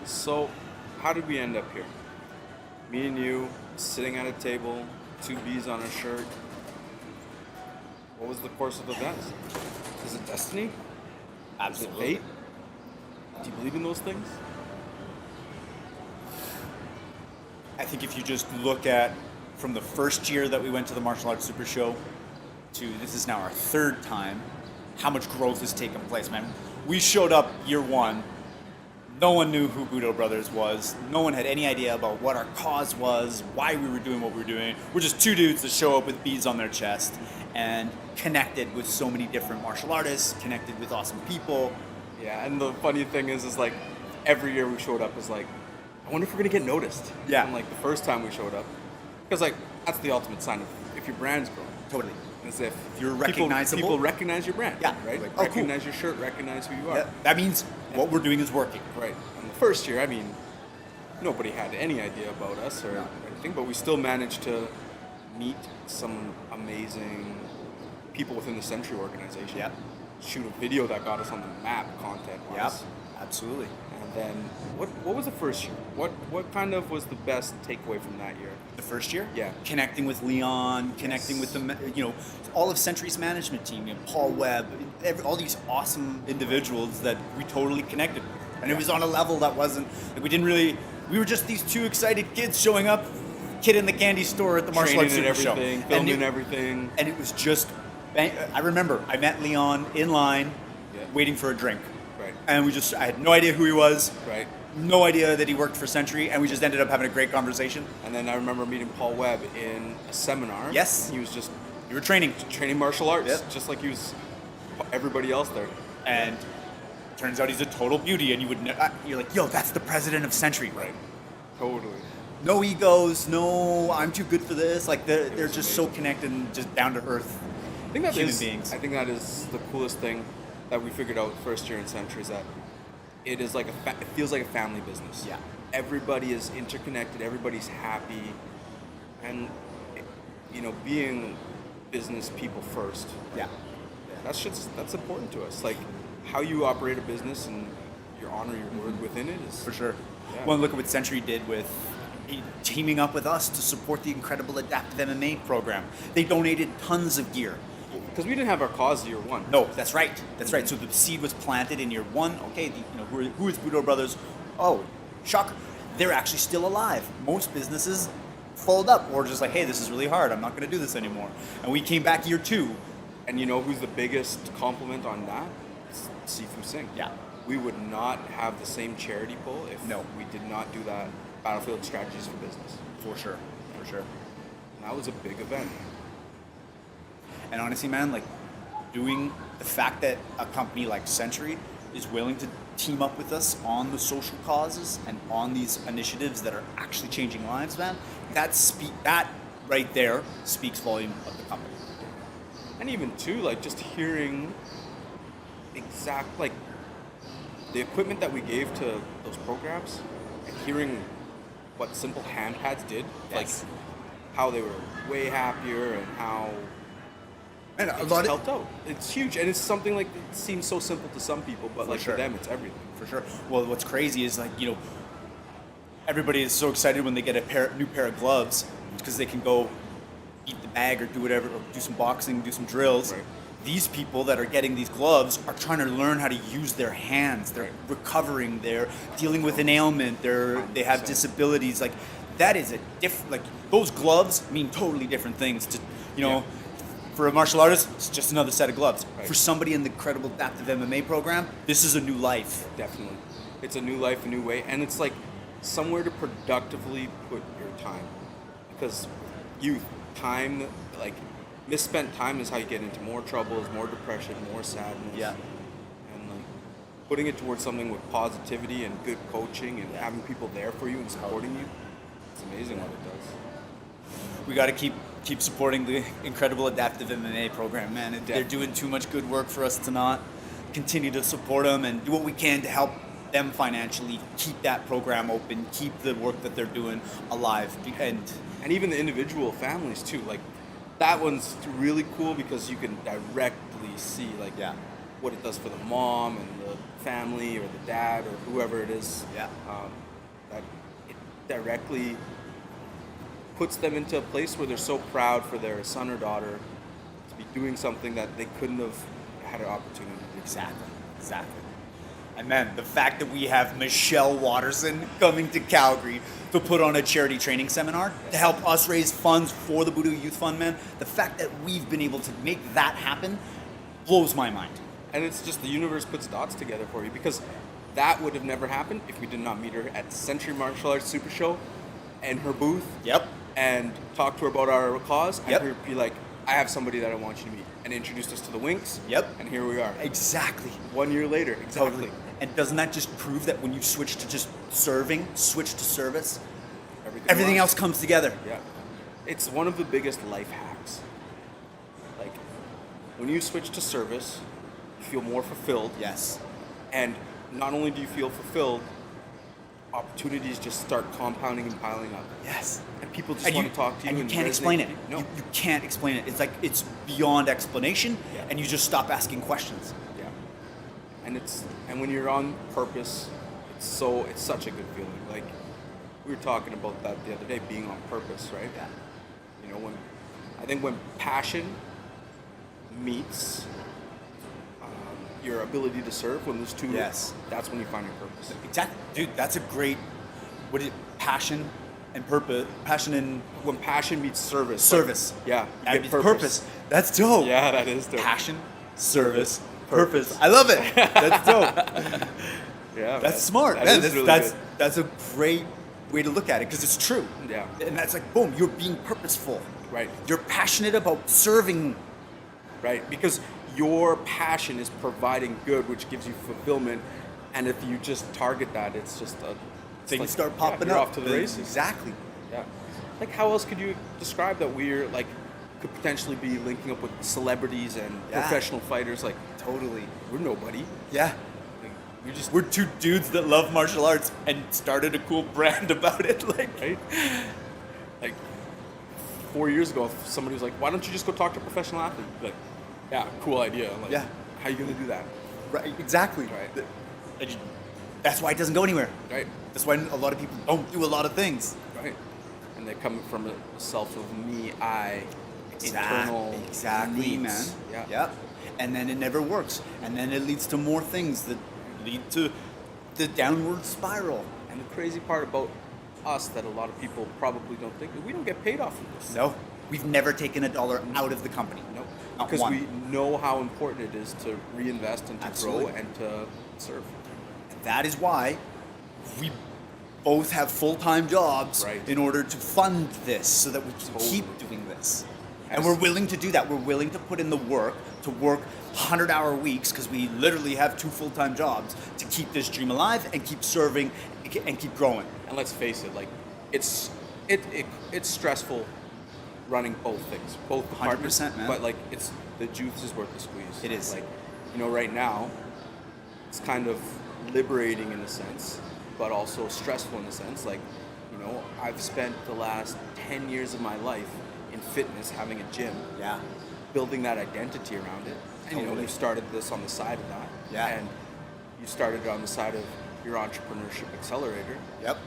So, how did we end up here? Me and you sitting at a table, two B's on a shirt. What was the course of events? Is it destiny? Is it Absolutely. fate? Do you believe in those things? I think if you just look at from the first year that we went to the Martial Arts Super Show to this is now our third time, how much growth has taken place, man. We showed up year one. No one knew who Budo Brothers was. No one had any idea about what our cause was, why we were doing what we were doing. We're just two dudes that show up with beads on their chest and connected with so many different martial artists, connected with awesome people. Yeah, and the funny thing is like every year we showed up is like, I wonder if we're gonna get noticed. Yeah. And like the first time we showed up, because like that's the ultimate sign of if your brand's growing. Totally. As if You're people- recognizable. People recognize your brand. Yeah. Right. Like, oh, cool. Recognize your shirt. Recognize who you are. Yeah, that means what we're doing is working. Right. And the first year, I mean, nobody had any idea about us or No. anything, but we still managed to meet some amazing people within the Century organization. Yep. Shoot a video that got us on the map content-wise. Yep. Absolutely. And then, what was the first year? What kind of was the best takeaway from that year? The first year? Yeah. Connecting with Leon, connecting with the, all of Century's management team, Paul Webb, all these awesome individuals that we totally connected with. And it was on a level that wasn't, like we were just these two excited kids showing up, kid in the candy store at the Martial Arts Training Super and everything, Show. filming everything. And it was just, I remember I met Leon in line, Yeah. waiting for a drink. Right. And I had no idea who he was. Right. No idea that he worked for Century, and we just ended up having a great conversation. And then I remember meeting Paul Webb in a seminar. Yes. He was just You were training. training martial arts, Yep. just like he was everybody else there. And turns out he's a total beauty, and you're like, yo, that's the president of Century. Right. Totally. No egos, no, I'm too good for this. Like they're was just so amazing. connected and just down to earth. I think that Human is- beings. I think that is the coolest thing that we figured out first year in Century is that it is like it feels like a family business. Yeah. Everybody is interconnected. Everybody's happy, and being business people first. Yeah. That's important to us. Like how you operate a business and your honor your word within it is For sure. Yeah. Well, look at what Century did with teaming up with us to support the incredible Adaptive MMA program. They donated tons of gear. because we didn't have our cause year one. No, that's right. That's right. So the seed was planted in year one. Okay, who is Budo Brothers? Oh, shocker. They're actually still alive. Most businesses fold up or just like, hey, this is really hard. I'm not going to do this anymore. And we came back year two. And you know who's the biggest compliment on that? It's Sifu Singh. Yeah. We would not have the same charity pull if No. we did not do that Battlefield Strategies for Business. For sure. For sure. And that was a big event. And honestly, man, like doing the fact that a company like Century is willing to team up with us on the social causes and on these initiatives that are actually changing lives, man, that right there speaks volume of the company. And even too, like just hearing like the equipment that we gave to those programs and hearing what simple hand pads did, Yes. like how they were way happier and how And it just helped out. It's huge, and it's something like it seems so simple to some people, but like sure. for them, it's everything. For sure. Well, what's crazy is everybody is so excited when they get a new pair of gloves because they can go eat the bag or do whatever, or do some boxing, do some drills. Right. These people that are getting these gloves are trying to learn how to use their hands. They're recovering. They're dealing with an ailment. They have 100%. disabilities. Like that is a different. Like those gloves mean totally different things. To Yeah. for a martial artist, it's just another set of gloves. Right. For somebody in the incredible Adaptive MMA program, this is a new life. Definitely. It's a new life, a new way, and it's like somewhere to productively put your time. Because time, like misspent time is how you get into more troubles, more depression, more sadness. Yeah. And like putting it towards something with positivity and good coaching and having people there for you and supporting you, it's amazing what it does. We got to keep supporting the incredible Adaptive MMA program, man. They're Definitely. doing too much good work for us to not continue to support them and do what we can to help them financially, keep that program open, keep the work that they're doing alive. And even the individual families too. Like that one's really cool because you can directly see like Yeah. what it does for the mom and the family or the dad or whoever it is. Yeah. That it directly puts them into a place where they're so proud for their son or daughter to be doing something that they couldn't have had an opportunity to do. Exactly. And then the fact that we have Michelle Watterson coming to Calgary to put on a charity training seminar to help us raise funds for the Budo Youth Fund, man. The fact that we've been able to make that happen blows my mind. And it's just the universe puts dots together for you, because that would have never happened if we did not meet her at Century Martial Arts Super Show and her booth. Yep. And talk to her about our cause. Yep. And her be like, I have somebody that I want you to meet. And introduced us to the Winks. Yep. And here we are. Exactly. 1 year later. Exactly. Totally. And doesn't that just prove that when you switch to just switch to service, everything else comes together? Yeah. It's one of the biggest life hacks. Like, when you switch to service, you feel more fulfilled. Yes. And not only do you feel fulfilled, opportunities just start compounding and piling up. Yes. And people just And want to talk to you. And you can't resonate explain it. with you. No. You can't explain it. It's like it's beyond explanation, Yeah. and you just stop asking questions. Yeah. And when you're on purpose, it's such a good feeling. Like, we were talking about that the other day, being on purpose, right? Yeah. You know, when passion meets your ability to serve, when those two, Yes. that's when you find your purpose. Exactly. Dude, that's a great, passion and purpose, passion and When passion meets service. service. Like, yeah. And You get purpose. That's dope. Yeah, that is dope. Passion, service, purpose. I love it. That's dope. Yeah. That's smart. That Man, is that's, really that's, good. that's a great way to look at it, because it's true. Yeah. And that's like, boom, you're being purposeful. Right. You're passionate about serving. Right, because your passion is providing good, which gives you fulfillment, and if you just target that, it's just Things start popping you're up. off to the races. Exactly. Yeah. Like, how else could you describe that we're like could potentially be linking up with celebrities and Yeah. professional fighters? Like, Totally. we're nobody. Yeah. Like, We're two dudes that love martial arts and started a cool brand about it. Like, right. Like 4 years ago, if somebody was like, "Why don't you just go talk to a professional athlete?" You'd be like, yeah, cool idea. I'm like, Yeah. How you gonna do that? right, exactly. Right. That's why it doesn't go anywhere. Right. That's why a lot of people don't do a lot of things. Right. And they're coming from a self of me, I, internal Exactly, needs. man. Yeah. Yep. And then it never works. And then it leads to more things that lead to the downward spiral. And the crazy part about us that a lot of people probably don't think, we don't get paid off of this. No, we've never taken a dollar out of the company. No. Not Because one. we know how important it is to reinvest and to Absolutely. grow and to serve. That is why we both have full-time jobs Right. in order to fund this, so that we can Totally. keep doing this. And Yes. we're willing to do that. We're willing to put in the work, to work 100-hour weeks, because we literally have 2 full-time jobs to keep this dream alive and keep serving and keep growing. And let's face it, like it's stressful running both things, both departments. 100%, man. But like the juice is worth the squeeze. It is. Like, right now, it's kind of liberating in a sense, but also stressful in a sense. Like, I've spent the last 10 years of my life in fitness, having a gym, Yeah. building that identity around it. And Totally. you started this on the side of that. Yeah. And you started it on the side of your entrepreneurship accelerator. Yep.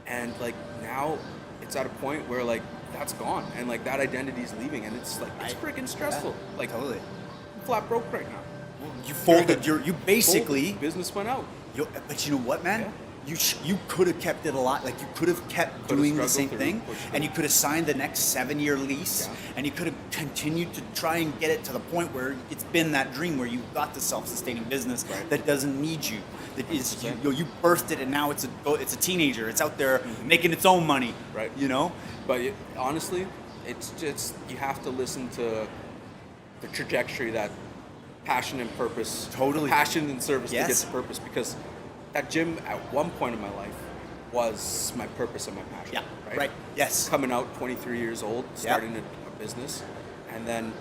And like now it's at a point where like that's gone and like that identity is leaving, and it's like it's freaking stressful. Yeah, Like, totally. I'm flat broke right now. You folded you basically, Folded. Business went out. but you know what, man? Yeah. You could have kept it a lot. Like, you could have kept Could have doing the struggled same through, thing, pushed and through. you could have signed the next 7-year lease, Yeah. and you could have continued to try and get it to the point where it's been that dream where you got the self-sustaining business Right. that doesn't need you. That is 100%. you birthed it, and now it's a teenager. It's out there making its own money. Right. But honestly, it's just you have to listen to the trajectory that passion and purpose, Totally. passion and service Yes. to get to purpose, because that gym at one point in my life was my purpose and my passion. Yeah. Right. Yes. Coming out 23 years old, starting a business, and then,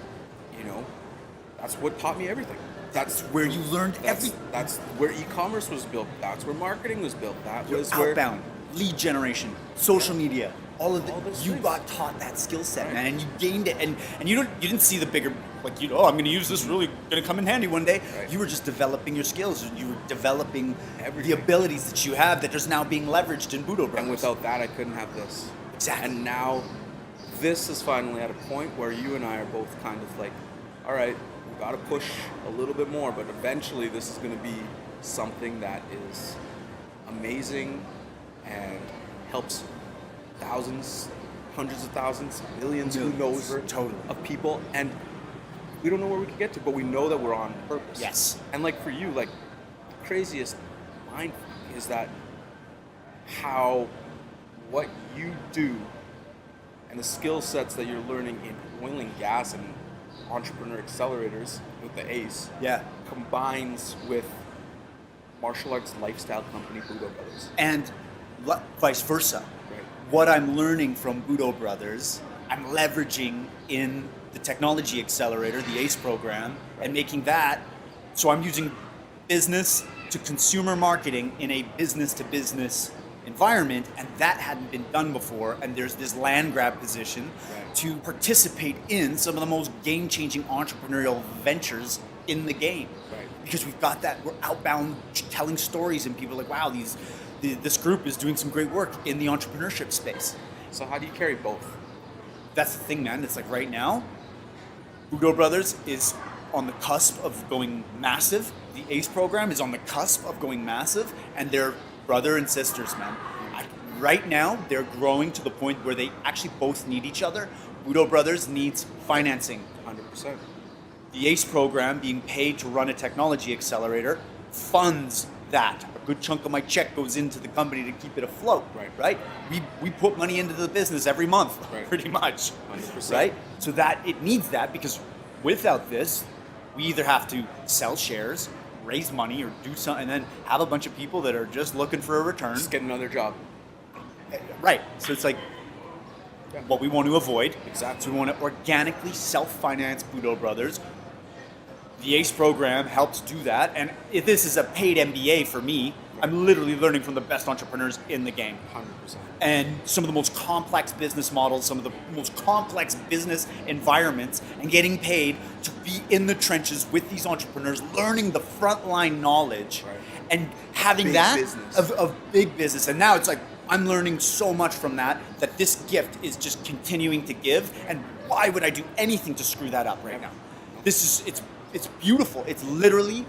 that's what taught me everything. That's where you learned everything. That's where e-commerce was built. That's where marketing was built. That was Outbound, lead generation, social media, all of All those you things. got taught that skill set, Right. man, and you gained it, and you didn't see the bigger like, I'm going to use this, really going to come in handy one day. Right. You were just developing your skills. You were developing Everything. the abilities that you have that are now being leveraged in Budo Brothers. And without that, I couldn't have this. Exactly. And now, this is finally at a point where you and I are both kind of like, all right, we got to push a little bit more, but eventually this is going to be something that is amazing and helps thousands, hundreds of thousands, millions, who knows, Totally. of people. And we don't know where we could get to, but we know that we're on purpose. Yes. And like for you, like the craziest mind is that what you do and the skill sets that you're learning in oil and gas and entrepreneur accelerators with the ACE Yeah. combines with martial arts lifestyle company Budo Brothers. And vice versa. Right. What I'm learning from Budo Brothers, I'm leveraging in the technology accelerator, the ACE program, and making that. So I'm using business to consumer marketing in a business to business environment, and that hadn't been done before. And there's this land grab position to participate in some of the most game-changing entrepreneurial ventures in the game. Right. Because we've got that, we're outbound telling stories, and people are like, wow, this group is doing some great work in the entrepreneurship space. So how do you carry both? That's the thing, man. It's like right now, Budo Brothers is on the cusp of going massive. The ACE program is on the cusp of going massive, and they're brother and sisters, man. Right now, they're growing to the point where they actually both need each other. Budo Brothers needs financing. 100%. The ACE program, being paid to run a technology accelerator, funds that. A good chunk of my check goes into the company to keep it afloat. Right? We put money into the business every month, pretty much. 100%. Right? So that it needs that, because without this, we either have to sell shares, raise money, or do something, and then have a bunch of people that are just looking for a return. Just get another job. Right. So it's like what we want to avoid. Exactly. So we want to organically self-finance Budo Brothers. The ACE program helps do that. And if this is a paid MBA for me, I'm literally learning from the best entrepreneurs in the game. 100%. And some of the most complex business models, some of the most complex business environments, and getting paid to be in the trenches with these entrepreneurs, learning the frontline knowledge, and having Big that business. of big business. And now it's like, I'm learning so much from that this gift is just continuing to give. And why would I do anything to screw that up right now? It's beautiful. It's literally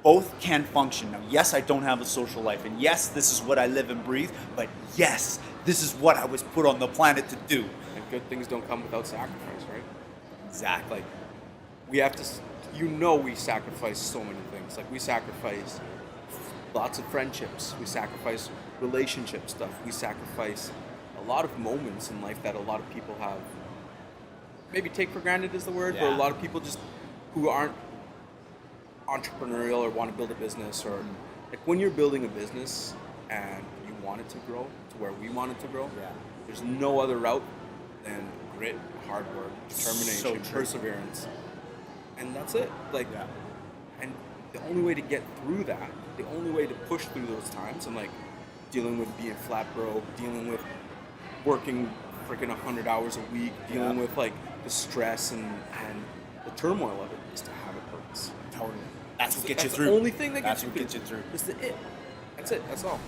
both can function. Now, yes, I don't have a social life, and yes, this is what I live and breathe, but yes, this is what I was put on the planet to do. And good things don't come without sacrifice, right? Exactly. Like, we have to, we sacrifice so many things. Like, we sacrifice lots of friendships. We sacrifice relationship stuff. We sacrifice a lot of moments in life that a lot of people have, maybe take for granted is the word, but a lot of people just who aren't entrepreneurial or want to build a business, or like when you're building a business and you want it to grow to where we want it to grow, there's no other route than grit, hard work, determination, perseverance, and that's it. Like, and the only way to get through that, the only way to push through those times, and like dealing with being flat broke, dealing with working freaking 100 hours a week, dealing with like the stress and the turmoil of it, is to have a purpose. Totally. That's what gets you That's through. the only thing that That's gets what gets you through. That's it. That's it. That's all.